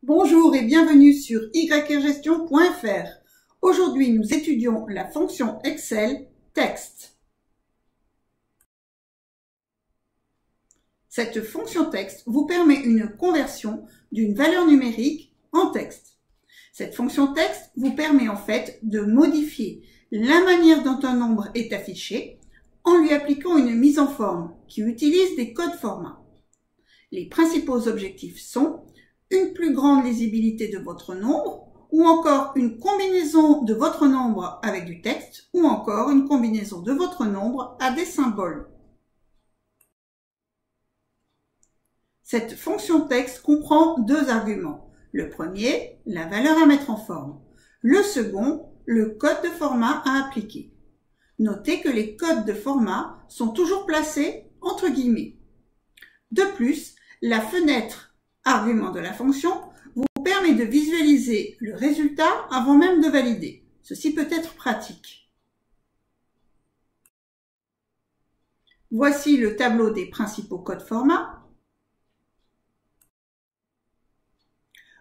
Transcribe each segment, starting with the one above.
Bonjour et bienvenue sur yrgestion.fr. Aujourd'hui, nous étudions la fonction Excel texte. Cette fonction texte vous permet une conversion d'une valeur numérique en texte. Cette fonction texte vous permet en fait de modifier la manière dont un nombre est affiché en lui appliquant une mise en forme qui utilise des codes formats. Les principaux objectifs sont une plus grande lisibilité de votre nombre, ou encore une combinaison de votre nombre avec du texte, ou encore une combinaison de votre nombre à des symboles. Cette fonction texte comprend deux arguments. Le premier, la valeur à mettre en forme. Le second, le code de format à appliquer. Notez que les codes de format sont toujours placés entre guillemets. De plus, la fenêtre argument de la fonction vous permet de visualiser le résultat avant même de valider. Ceci peut être pratique. Voici le tableau des principaux codes format.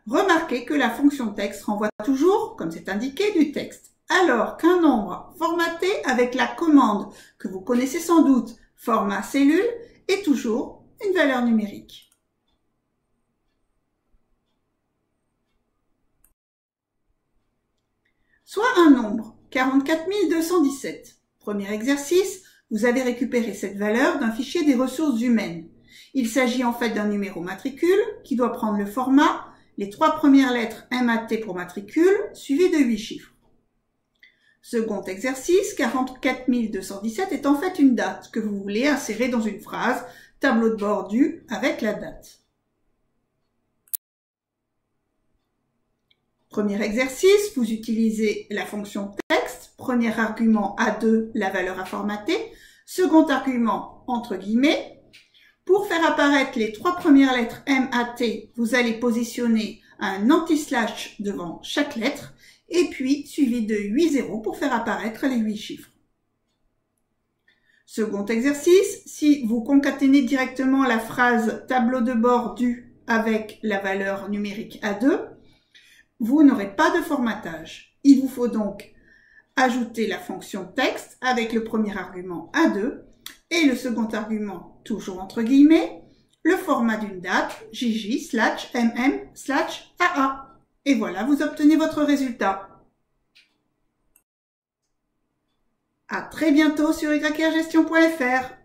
Remarquez que la fonction texte renvoie toujours, comme c'est indiqué, du texte, alors qu'un nombre formaté avec la commande que vous connaissez sans doute, format cellule, est toujours une valeur numérique. Soit un nombre, 44 217. Premier exercice, vous avez récupéré cette valeur d'un fichier des ressources humaines. Il s'agit en fait d'un numéro matricule qui doit prendre le format, les 3 premières lettres MAT pour matricule, suivies de 8 chiffres. Second exercice, 44 217 est en fait une date que vous voulez insérer dans une phrase, tableau de bord du avec la date. Premier exercice, vous utilisez la fonction texte, premier argument A2, la valeur à formater, second argument entre guillemets. Pour faire apparaître les 3 premières lettres MAT, vous allez positionner un anti-slash devant chaque lettre et puis suivi de 8 zéros pour faire apparaître les 8 chiffres. Second exercice, si vous concaténez directement la phrase tableau de bord du avec la valeur numérique A2, vous n'aurez pas de formatage. Il vous faut donc ajouter la fonction texte avec le premier argument A2 et le second argument, toujours entre guillemets, le format d'une date, JJ/MM/AA. Et voilà, vous obtenez votre résultat. À très bientôt sur yrgestion.fr.